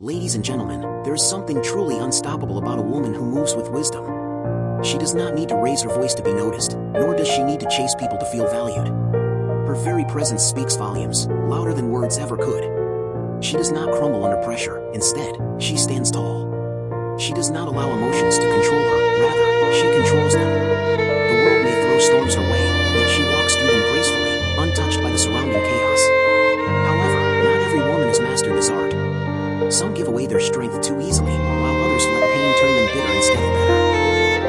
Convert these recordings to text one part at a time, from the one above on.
Ladies and gentlemen, there is something truly unstoppable about a woman who moves with wisdom. She does not need to raise her voice to be noticed, nor does she need to chase people to feel valued. Her very presence speaks volumes, louder than words ever could. She does not crumble under pressure. Instead, she stands tall. She does not allow emotions to control her, rather, she controls them. The world may throw storms her way, yet she walks through them gracefully, untouched by the surrounding chaos. However, not every woman has mastered this art. Some give away their strength too easily, while others let pain turn them bitter instead of better.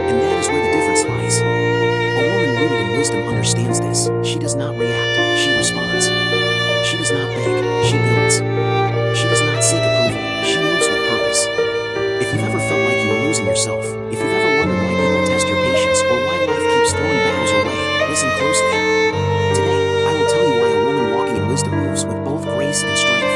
And that is where the difference lies. A woman rooted in wisdom understands this. She does not react, she responds. She does not beg, she builds. She does not seek approval, she moves with purpose. If you've ever felt like you were losing yourself, if you've ever wondered why people test your patience or why life keeps throwing battles your way, listen closely. Today, I will tell you why a woman walking in wisdom moves with both grace and strength.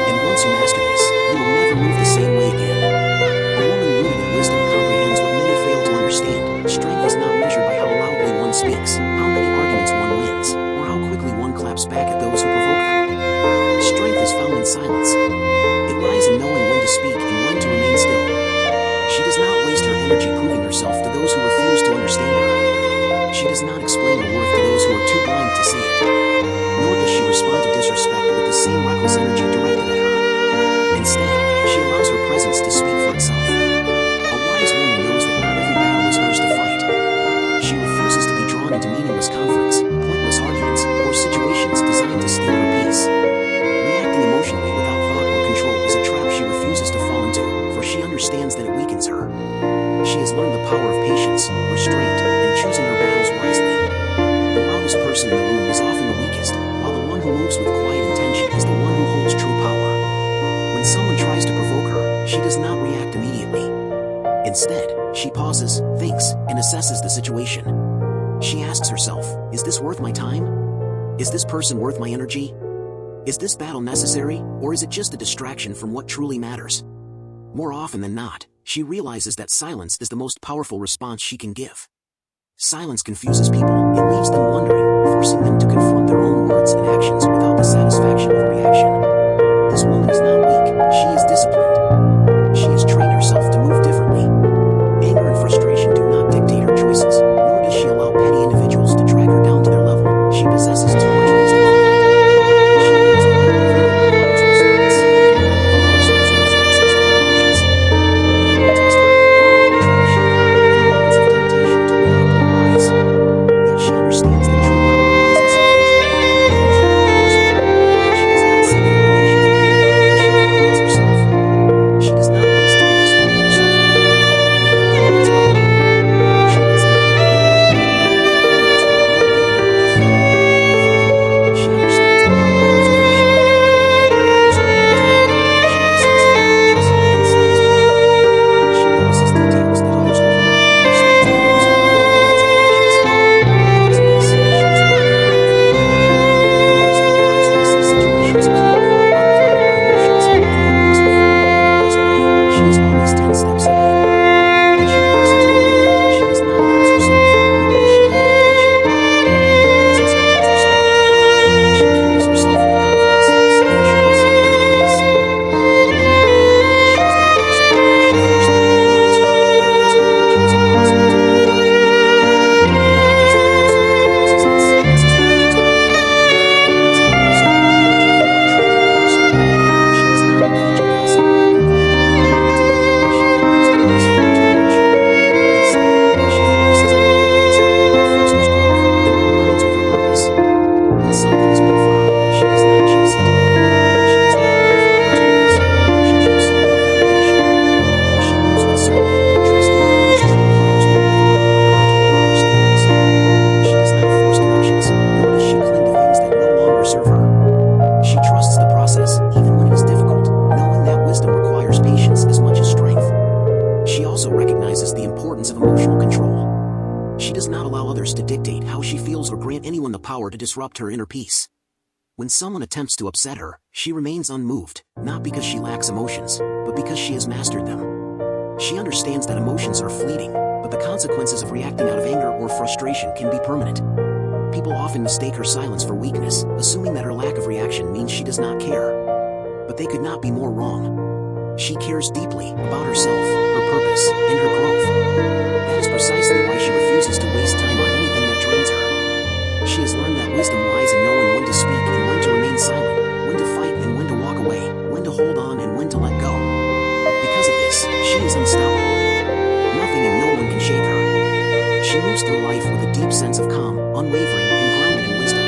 And once you master this, you will never move the same way again. A woman rooted in wisdom comprehends what many fail to understand. Strength is not measured by how loudly one speaks, how many arguments one wins, or how quickly one claps back at those who provoke them. Strength is found in silence. It lies in knowing when to speak and when to remain still. She does not waste her energy proving herself to those who refuse to understand her. She does not explain her worth to those who are too blind to see it. Nor does she respond to disrespect with the same reckless energy directed at her. Instead, she allows her presence to speak for itself. A wise woman knows that not every battle is hers to fight. She refuses to be drawn into meaningless conflicts, pointless arguments, or situations designed to steal her peace. Reacting emotionally without thought or control is a trap she refuses to fall into, for she understands that it weakens her. She has learned the power of patience, restraint, and choosing her battles wisely. The loudest person in the room is often the weakest, while the one who moves with quiet intention is the one who holds true power. When someone tries to provoke her, she does not react immediately. Instead, she pauses, thinks, and assesses the situation. She asks herself, is this worth my time? Is this person worth my energy? Is this battle necessary, or is it just a distraction from what truly matters? More often than not, she realizes that silence is the most powerful response she can give. Silence confuses people, it leaves them wondering, forcing them to confront their own words and actions without the satisfaction of a reaction. This woman is not weak, she is disciplined. She has trained herself to move differently. Anger and frustration do not dictate her choices, nor does she allow petty individuals to drag her down to their level. She possesses too much wisdom for that. She knows that not everything requires response. Not every person deserves access to her emotions. When people test her, in frustration, in moments of temptation to react or rise. Yet she understands that true power lies in self-control. Control of herself. She does not seek validation from anyone, she validates herself. She does not waste time explaining herself to people, only her comments are her. She lets them think they know her, knowing that her limits will grow later in life. Furthermore, she understands the power of observation. When others are moving toward perfection, she listens, watches, and stays with them. She notices details that others overlook and understands the roots of their own words and actions. Because of this, she is ready for growth. A woman who knows that others will see situations clearly, unclouded by emotions, and will always move forward in her best way. She is always 10 steps ahead. When she walks into a room, she does not announce herself, nor does she demand attention. Her presence commands respect. She carries herself with confidence, self-assurance, and grace. A woman who confidently shows that others are she first undermines her, because her energy is impossible to ignore. A woman who values that also recognizes that silence is not just a weakness. It's an unreserved energy for what truly matters. She does not engage in gossip, complaining, or negativity. She values the peaceful too much. Instead, she focuses on what elevates her, what fosters growth, and what aligns with her purpose. When something is meant for her, she does not chase it. She does not wait for opportunities, relationships, or validation. She moves with certainty, trusting that what is truly hers will never require her to lower her standards. She does not force connections, nor does she cling to things that no longer serve her. She trusts the process, even when it is difficult, knowing that wisdom requires patience as much as strength. She also recognizes the importance of emotional control. She does not allow others to dictate how she feels or grant anyone the power to disrupt her inner peace. When someone attempts to upset her, she remains unmoved, not because she lacks emotions, but because she has mastered them. She understands that emotions are fleeting, but the consequences of reacting out of anger or frustration can be permanent. People often mistake her silence for weakness, assuming that her lack of reaction means she does not care. But they could not be more wrong. She cares deeply about herself, her purpose, and her growth. That is precisely why she refuses to waste time on anything that drains her. She has learned that wisdom lies in knowing when to speak and when to remain silent, when to fight and when to walk away, when to hold on and when to let go. Because of this, she is unstoppable. Nothing and no one can shake her. She moves through life with a deep sense of calm, unwavering, and grounded in wisdom.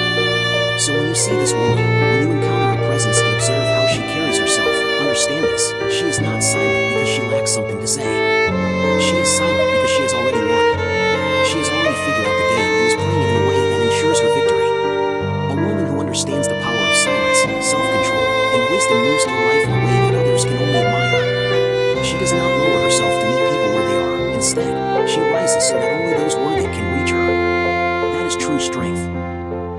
So when you see this woman, when you encounter her presence and observe how she carries herself, understand this: she is not silent because she lacks something to say. She is silent because she has already won. She has already figured out the game and is playing it in a way that ensures her victory. A woman who understands the power of silence, self-control, and wisdom moves through life in a way that others can only admire. She does not lower herself to meet people where they are. Instead, she rises so that only those worthy can reach her. That is true strength.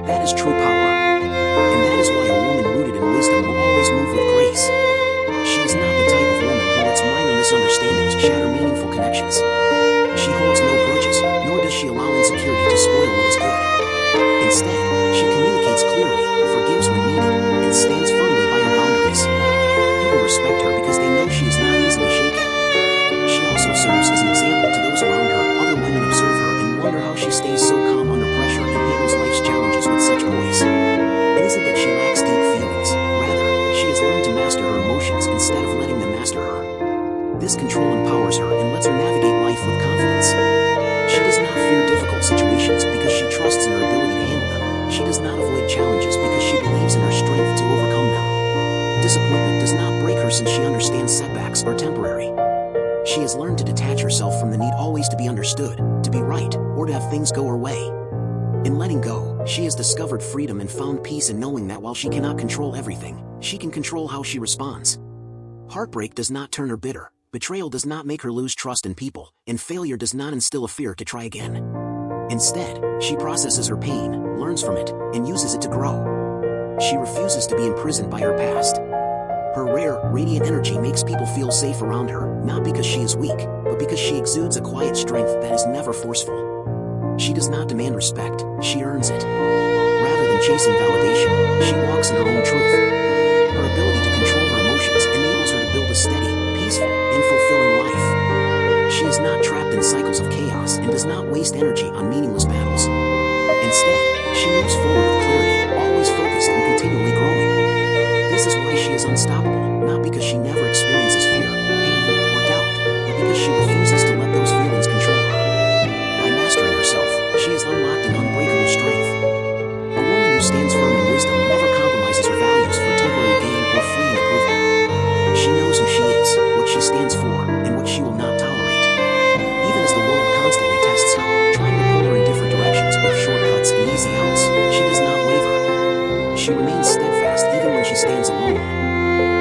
That is true power. And that is why a woman rooted in wisdom will always move with grace. She is not the type of woman who lets minor misunderstandings shatter meaningful connections. She holds no grudges, nor does she allow insecurity to spoil what is good. Instead, she communicates clearly, forgives when needed, and stands firmly by her boundaries. People respect her because they know she is not easily shaken. She also serves as an example to those around her. Other women observe her and wonder how she stays so calm under pressure and handles life's challenges with such poise. It isn't that she lacks deep feelings. Rather, she has learned to master her emotions instead of letting them master her. This control empowers her and lets her navigate life with confidence. She does not fear difficult situations because she trusts in her ability to handle them. She does not avoid challenges because she believes in her strength to overcome them. Disappointment does not break her since she understands setbacks are temporary. She has learned to detach herself from the need always to be understood, to be right, or to have things go her way. In letting go, she has discovered freedom and found peace in knowing that while she cannot control everything, she can control how she responds. Heartbreak does not turn her bitter, betrayal does not make her lose trust in people, and failure does not instill a fear to try again. Instead, she processes her pain, learns from it, and uses it to grow. She refuses to be imprisoned by her past. Her rare, radiant energy makes people feel safe around her, not because she is weak, but because she exudes a quiet strength that is never forceful. She does not demand respect, she earns it. Rather than chasing validation, she walks in her own truth. Her ability to control her emotions enables her to build a steady, peaceful, and fulfilling life. She is not trapped in cycles of chaos and does not waste energy on meaningless battles. Instead, she moves forward with clarity, always focused and continually growing. This is why she is unstoppable, not because she never experiences fear, pain, or doubt, but because she refuses to let those feelings control her. By mastering herself, she has unlocked an unbreakable strength. A woman who stands firm in wisdom never compromises her values for temporary gain or fleeting approval. She knows who she is, what she stands for, and what she will not tolerate. Even as the world constantly tests her, trying to pull her in different directions with shortcuts and easy outs, she does not waver. She remains steadfast even when she stands alone.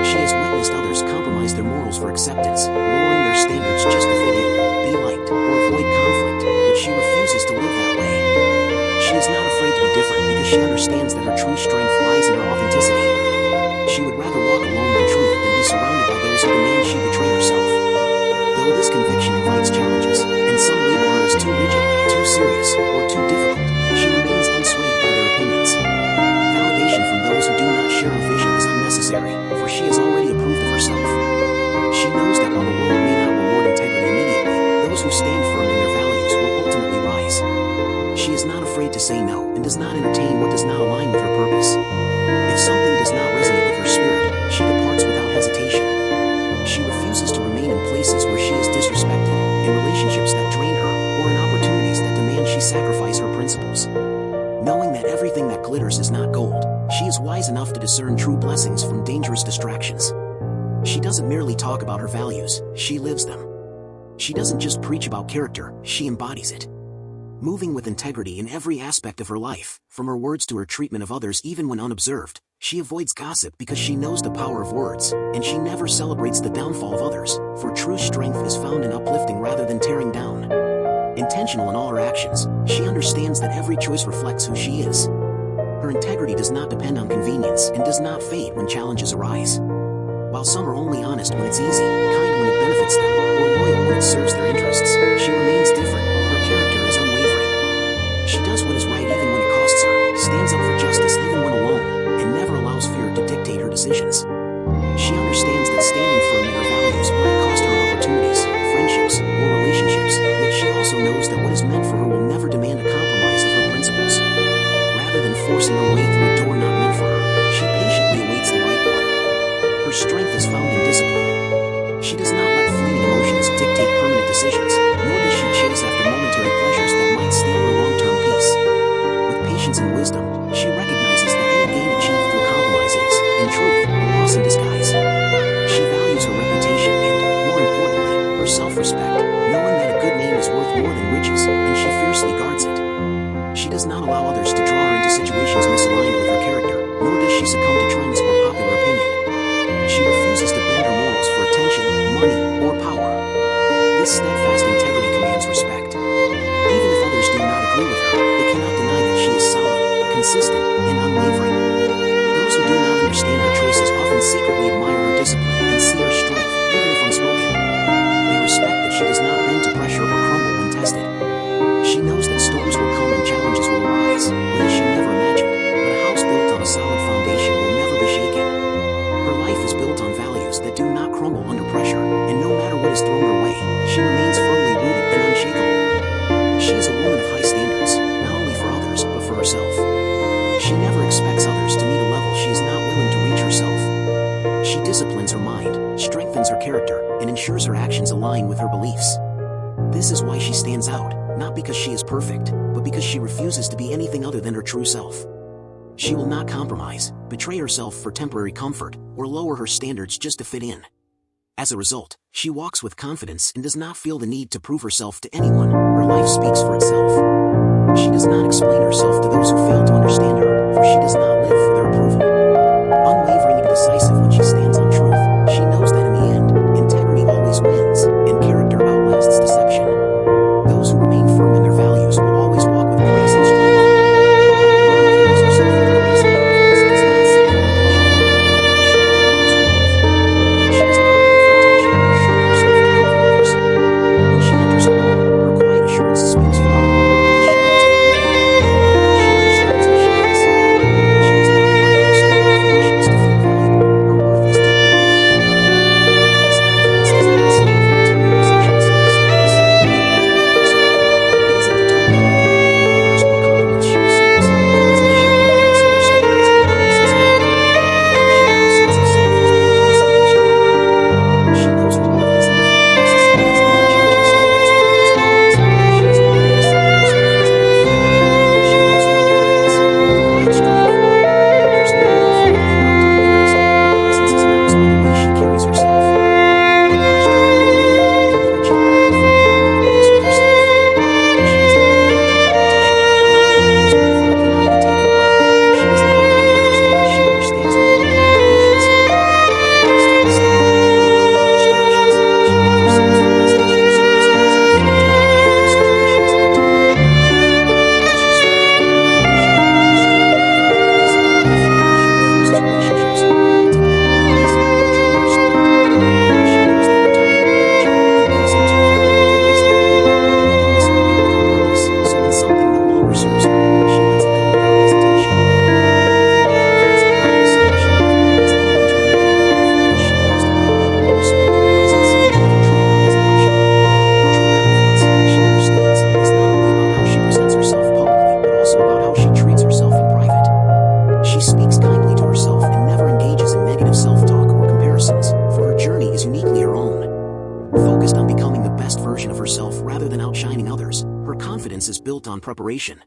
She has witnessed others compromise their morals for acceptance, lowering their standards just to fit in, be liked, or avoid conflict, but she refuses to live that way. She is not afraid to be different because she understands that her true strength lies in her authenticity. She would rather walk alone in truth than be surrounded by those who demand she betray herself. Though this conviction invites challenges, and some label her as too rigid, too serious, or too difficult, she remains unswayed by their opinions. Validation from those who do not share her vision is unnecessary, for she has already approved of herself. She knows that while the world may not reward integrity immediately, those who stand firm in their values will ultimately rise. She is not afraid to say no and does not entertain what does not align with her purpose. If something does not resonate with her spirit, she departs without hesitation. She refuses to remain in places where she is disrespected, in relationships that drain her, or in opportunities that demand she sacrifice her principles. Knowing that everything that glitters is not gold, she is wise enough to discern true blessings from dangerous distractions. She doesn't merely talk about her values, she lives them. She doesn't just preach about character, she embodies it. Moving with integrity in every aspect of her life, from her words to her treatment of others even when unobserved, she avoids gossip because she knows the power of words, and she never celebrates the downfall of others, for true strength is found in uplifting rather than tearing down. Intentional in all her actions, she understands that every choice reflects who she is. Her integrity does not depend on convenience and does not fade when challenges arise. While some are only honest when it's easy, kind when it benefits them, or loyal when it serves their interests, she remains different. Her character is unwavering. She does what is right even when it costs her, stands up for justice even when alone, and never allows fear to dictate her decisions. She understands that standing firm in her values do not crumble under pressure, and no matter what is thrown her way, she remains firmly rooted and unshakable. She is a woman of high standards, not only for others, but for herself. She never expects others to meet a level she is not willing to reach herself. She disciplines her mind, strengthens her character, and ensures her actions align with her beliefs. This is why she stands out, not because she is perfect, but because she refuses to be anything other than her true self. She will not compromise, betray herself for temporary comfort, or lower her standards just to fit in. As a result, she walks with confidence and does not feel the need to prove herself to anyone. Her life speaks for itself. She does not explain herself to those who fail to understand her, for she does not live for their approval. Unwavering and decisive when she stands on truth, she knows that in the end, integrity always wins, and character outlasts deception. Those who remain firm in their values will always walk with grace and strength. Is built on preparation.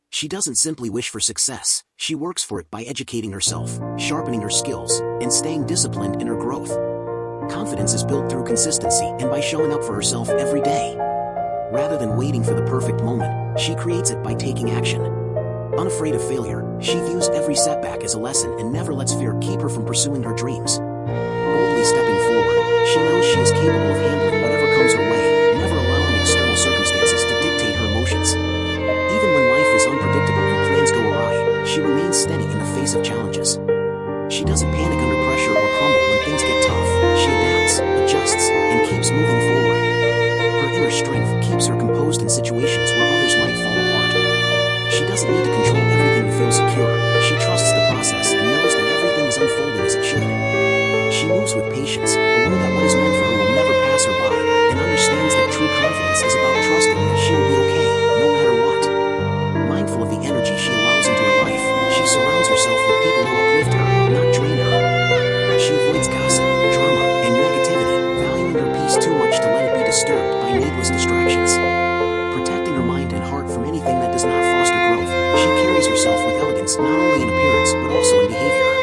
She doesn't simply wish for success, she works for it by educating herself, sharpening her skills, and staying disciplined in her growth. Confidence is built through consistency and by showing up for herself every day. Rather than waiting for the perfect moment, she creates it by taking action. Unafraid of failure, she views every setback as a lesson and never lets fear keep her from pursuing her dreams. Boldly stepping forward, she knows she is capable of handling whatever comes her way, never allowing external circumstances to dictate her emotions. Even when life is unpredictable and plans go awry, she remains steady in the face of challenges. She doesn't panic under pressure or crumble when things get tough. She adapts, adjusts, and keeps moving forward. Her inner strength keeps her composed in situations where others might fall apart. She doesn't need to control everything to feel secure. She trusts the process and knows that everything is unfolding as it should. She moves with patience, aware that what is meant for her will never pass her by, and understands that true confidence is about trusting that she will be okay, no matter what. Mindful of the energy she allows into her life, she surrounds herself with people who uplift her, not drain her. She avoids gossip, drama, and negativity, valuing her peace too much to let it be disturbed by needless distractions. Protecting her mind and heart from anything that does not foster growth, she carries herself with elegance not only in appearance but also in behavior.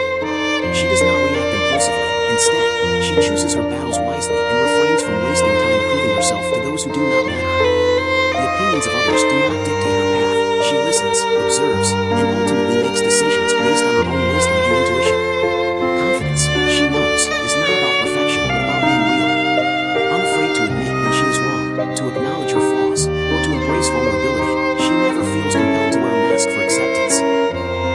She does not react impulsively. Instead, she chooses her battles wisely and refrains from wasting time proving herself to those who do not matter. The opinions of others do not dictate her path. She listens, observes, and ultimately makes decisions based on her own wisdom and intuition. Confidence, she knows, is not about perfection but about being real. Unafraid to admit when she is wrong, to acknowledge her flaws, or to embrace vulnerability, she never feels compelled to wear a mask for acceptance.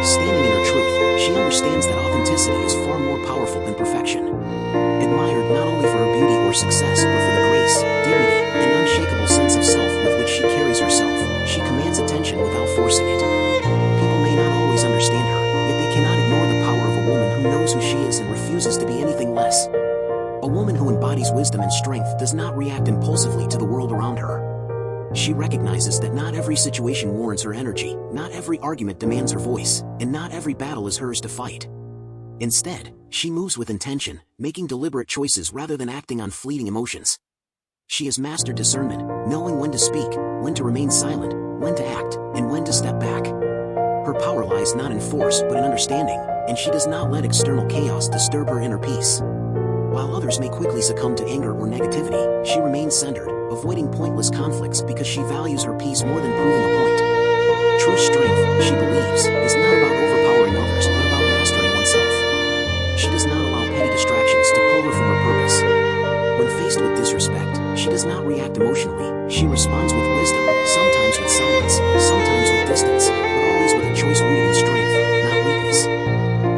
Standing in her truth, she understands that authenticity is far more powerful than perfection. Admired not only for her beauty or success but for the grace, dignity, and unshakable sense of self with which she carries herself, she commands attention without forcing it. People may not always understand her, yet they cannot ignore the power of a woman who knows who she is and refuses to be anything less. embodies wisdom and strength does not react impulsively to the world around her. She recognizes that not every situation warrants her energy, not every argument demands her voice, and not every battle is hers to fight. Instead, she moves with intention, making deliberate choices rather than acting on fleeting emotions. She has mastered discernment, knowing when to speak, when to remain silent, when to act, and when to step back. Her power lies not in force but in understanding, and she does not let external chaos disturb her inner peace. While others may quickly succumb to anger or negativity, she remains centered, avoiding pointless conflicts because she values her peace more than proving a point. True strength, she believes, is not about overpowering others but about mastering oneself. She does not allow petty distractions to pull her from her purpose. When faced with disrespect, she does not react emotionally, she responds with wisdom, sometimes with silence, sometimes with distance, but always with a choice rooted in strength, not weakness.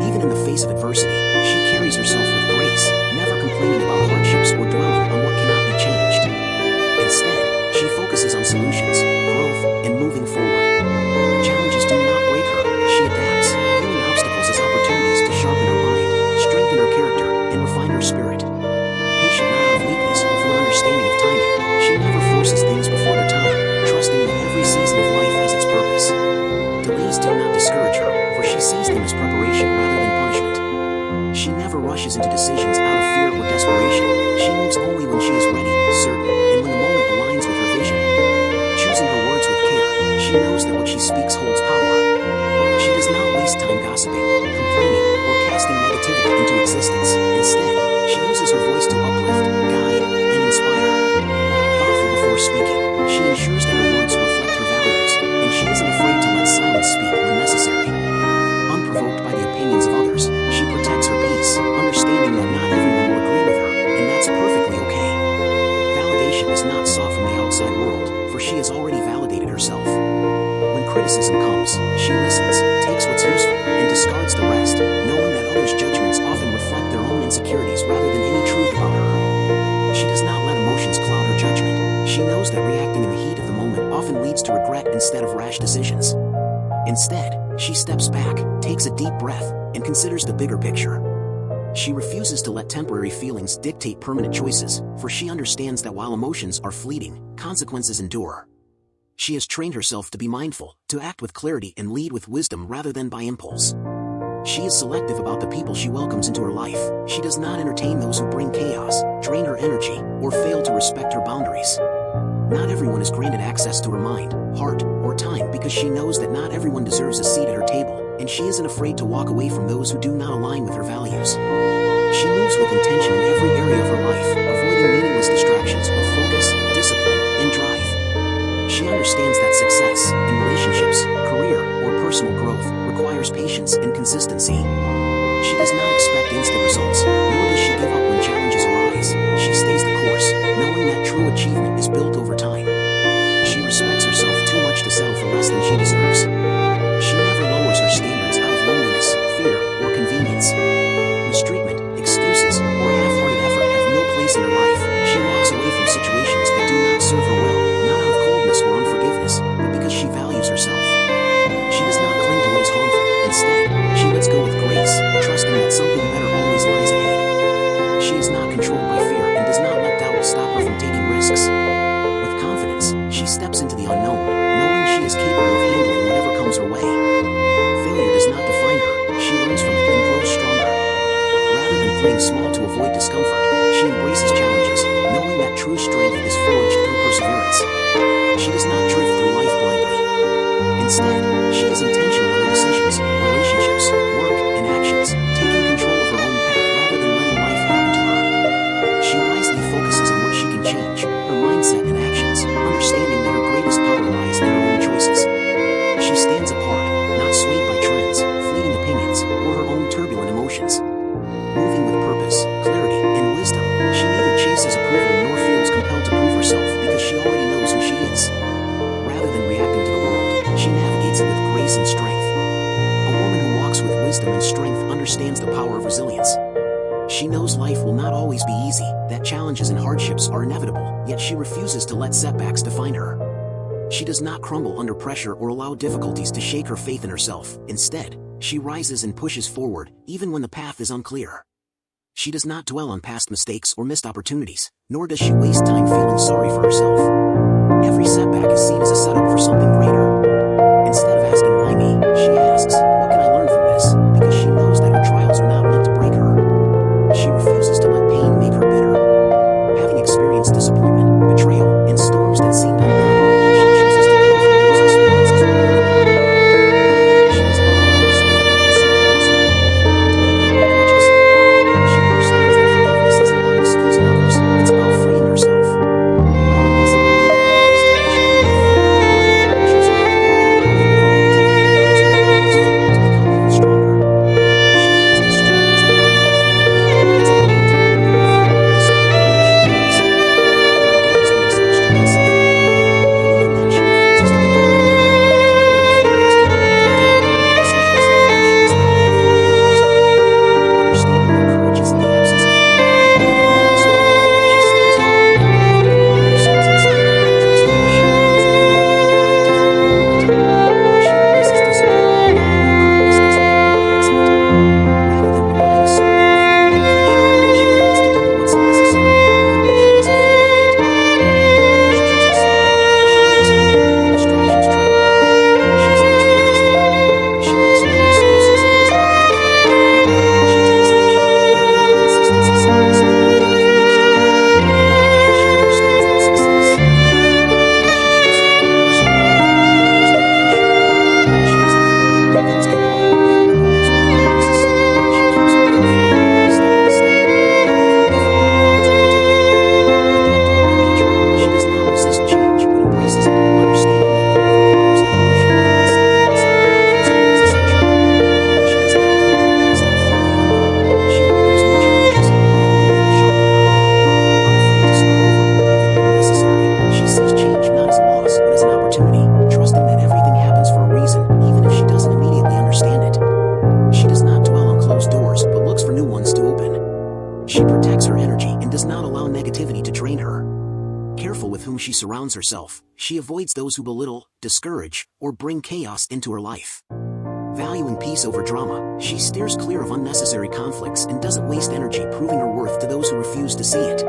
Even in the face of adversity, she carries herself with grace, never complaining about hardships or dwelling on what cannot be changed. Instead, she focuses on solutions, growth, and moving forward. Challenges do not break her, she adapts, viewing obstacles as opportunities to sharpen her mind, strengthen her character, and refine her spirit. Patient not out of weakness but from an understanding of timing, she never forces things before their time, trusting that every season of life has its purpose. Delays do not discourage her, for she sees them as preparation rather than punishment. She never rushes into decisions out of fear or desperation, she moves only when she is ready, certain, and when the moment aligns with her vision. Choosing her words with care, she knows that what she speaks holds power. She does not waste time gossiping, complaining, or casting negativity into existence. Instead, she uses her voice to uplift, guide, and inspire. Thoughtful before speaking, she ensures that her words reflect her values, and she isn't afraid to let silence speak when necessary. Unprovoked by the opinions of others, she protects her peace, understanding that not everyone will agree with her, and that's perfectly okay. Validation is not sought from the outside world, for she has already validated herself. When criticism comes, she listens, takes what's useful, and discards the rest, knowing that others' judgments often reflect their own insecurities rather than any truth about her. She does not let emotions cloud her judgment. She knows that reacting in the heat of the moment often leads to regret instead of rash decisions. Instead, she steps back, takes a deep breath, and considers the bigger picture. She refuses to let temporary feelings dictate permanent choices, for she understands that while emotions are fleeting, consequences endure. She has trained herself to be mindful, to act with clarity and lead with wisdom rather than by impulse. She is selective about the people she welcomes into her life. She does not entertain those who bring chaos, drain her energy, or fail to respect her boundaries. Not everyone is granted access to her mind, heart, or time because she knows that not everyone deserves a seat at her table, and she isn't afraid to walk away from those who do not align with her values. She moves with intention in every area of her life, avoiding meaningless distractions with focus, discipline, and drive. She understands that success, in relationships, career, or personal growth, requires patience and consistency. She does not expect instant results, nor does she give up when challenges arise. She stays the course, knowing that true achievement is built over time. She respects herself too much to settle for less than she deserves. She never lowers her standards out of loneliness, fear, or convenience. Mistreatment, excuses, or half-hearted effort have no place in her life. She walks away from situations that do not serve her well, not out of coldness or unforgiveness, but because she values herself. She does not cling to what is harmful. Instead, she lets go with grace, trusting that something better always lies ahead. She is not controlled by fear and does not let doubt stop her from taking risks. With confidence, she steps into the unknown, knowing she is capable of handling whatever comes her way. Failure does not define her, she learns from it and grows stronger. Rather than playing small to avoid discomfort, she embraces challenges, knowing that true strength is forged through perseverance. She does not drift through life blindly. Instead, she is intentional in her decisions, relationships, work, and actions, taking control of her own path rather than letting life happen to her. She wisely focuses on what she can change, her mindset and actions, understanding that her greatest power lies in her own choices. She stands apart, not swayed by trends, fleeting opinions, or her own turbulent emotions. Moving with purpose, clarity, and wisdom, she neither chases approval nor feels compelled to prove herself because she already knows who she is. Rather than reacting to the world, she navigates it with grace and strength. A woman who walks with wisdom and strength understands the power of resilience. She knows life will not always be easy, that challenges and hardships are inevitable, yet she refuses to let setbacks define her. She does not crumble under pressure or allow difficulties to shake her faith in herself. Instead, she rises and pushes forward, even when the path is unclear. She does not dwell on past mistakes or missed opportunities, nor does she waste time feeling sorry for herself. Every setback is seen as a setup for something greater. Instead of asking why me, she asks, what can I learn from this? Because she knows that her trials are not meant to break her. She refuses to let pain make her bitter. Having experienced disappointment, betrayal, and storms that seemed unbearable, she chooses to grow from those experiences rather than harden her heart. She does not allow herself to be consumed by resentment, hold on to anger or grudges. She understands that forgiveness isn't about excusing others, it's about freeing herself. By releasing the weight of the past, she can move forward, choosing to let go of the negativity, using her pain as fuel to become even stronger. She knows that strength isn't about never feeling weak, it's about continuing to move forward despite the direction it takes. There are days when exhaustion and self-doubt creep in, and even then she refuses to give up. Temporary failures can make her doubt her own decisions, and she does not let fear paralyze her. Understanding that courage is in the absence of fear, even in the middle of storm, she stands firm, believing in what her soul inside, trusting that she remains leading, no matter how difficult the moment. She embraces disappointment, knowing that greatness doesn't happen by accident. Rather than relying solely on fate or motivation, she commits to doing what's necessary, even when she doesn't feel like it. When pressures rise to stop, she waits for it, when distractions try to pull her, she stays focused. She makes no excuses and does not wait for relief. She takes action, knowing that consistency separates people from motivation. She understands that success, family, relationships, and personal growth all requires dedication. She does not quit when things get hard, even when hope is broken. She keeps moving forward, step by step, knowing every effort compounds over time. Adaptable by nature, she does not resist change but embraces it, understanding that growth requires evolution, and stepping outside her comfort zone is essential. She does not cling to the past out of fear of the unknown. She welcomes new challenges, knowing they will sharpen her. Unafraid to start over or pivot when necessary, she sees change not as a loss but as an opportunity, trusting that everything happens for a reason, even if she doesn't immediately understand it. She does not dwell on closed doors but looks for new ones to open. She protects her energy and does not allow negativity to drain her. Careful with whom she surrounds herself, she avoids those who belittle, discourage, or bring chaos into her life. Valuing peace over drama, she steers clear of unnecessary conflicts and doesn't waste energy proving her worth to those who refuse to see it.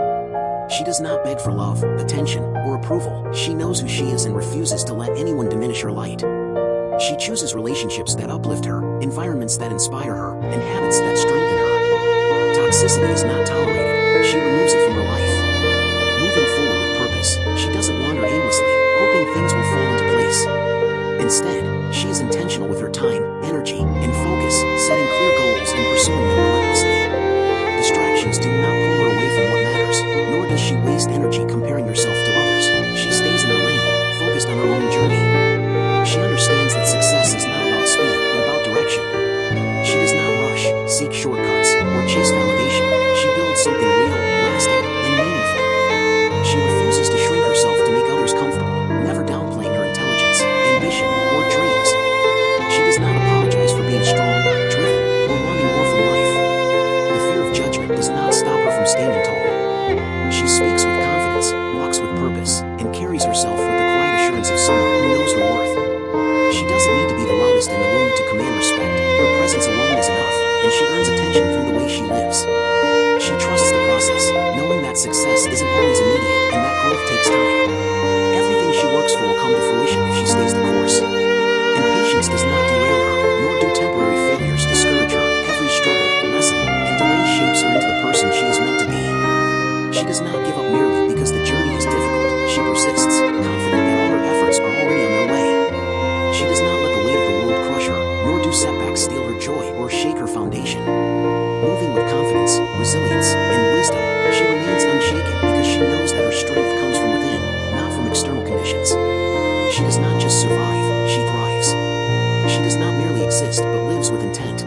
She does not beg for love, attention, or approval. She knows who she is and refuses to let anyone diminish her light. She chooses relationships that uplift her, environments that inspire her, and habits that strengthen her. Toxicity is not tolerated. She removes it from her life. Moving forward with purpose, she doesn't wander aimlessly, hoping things will fall into place. Instead, she is intentional with her time, energy, and focus, setting clear goals and pursuing them relentlessly. Distractions do not pull her away from what matters, nor does she waste energy comparing herself to others. She stays in her lane, focused on her own journey. She understands that success is not about speed, but about direction. She does not rush, seek shortcuts, or chase validation. She builds something real, lasting, and meaningful. She refuses to shrink herself to make others comfortable, never downplaying her intelligence, ambition, or dreams. She does not apologize for being strong, driven, or wanting more from life. The fear of judgment does not stop her from standing tall. She speaks with confidence, walks with purpose, and carries herself with the quiet assurance of someone who knows her worth. She doesn't need to be the loudest in the room to command respect. Her presence alone is enough, and she earns attention through the way she lives. She trusts the process, knowing that success isn't always immediate and that growth takes time. Everything she works for will come to fruition if she stays the course. Impatience does not derail her, nor do temporary failures discourage her. Every struggle, lesson, and delay shapes her into the person she is meant to be. She does not give up merely because the journey is difficult. She persists, confident that all her efforts are already on their way. She does not let the weight of the world crush her, nor do setbacks steal her joy or shake her foundation. Moving with confidence, resilience, and wisdom, she remains unshaken because she knows that her strength comes from within, not from external conditions. She does not just survive, she thrives. She does not merely exist but lives with intent.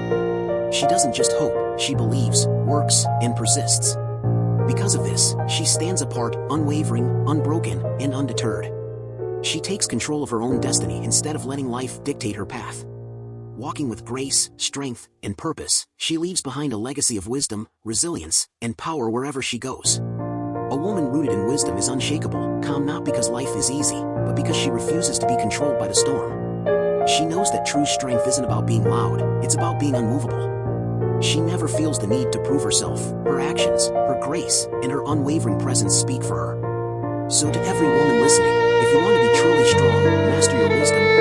She doesn't just hope, she believes, works, and persists. Because of this, she stands apart, unwavering, unbroken, and undeterred. She takes control of her own destiny instead of letting life dictate her path. Walking with grace, strength, and purpose, she leaves behind a legacy of wisdom, resilience, and power wherever she goes. A woman rooted in wisdom is unshakable, calm not because life is easy, but because she refuses to be controlled by the storm. She knows that true strength isn't about being loud, it's about being unmovable. She never feels the need to prove herself. Her actions, her grace, and her unwavering presence speak for her. So to every woman listening, if you want to be truly strong, master your wisdom,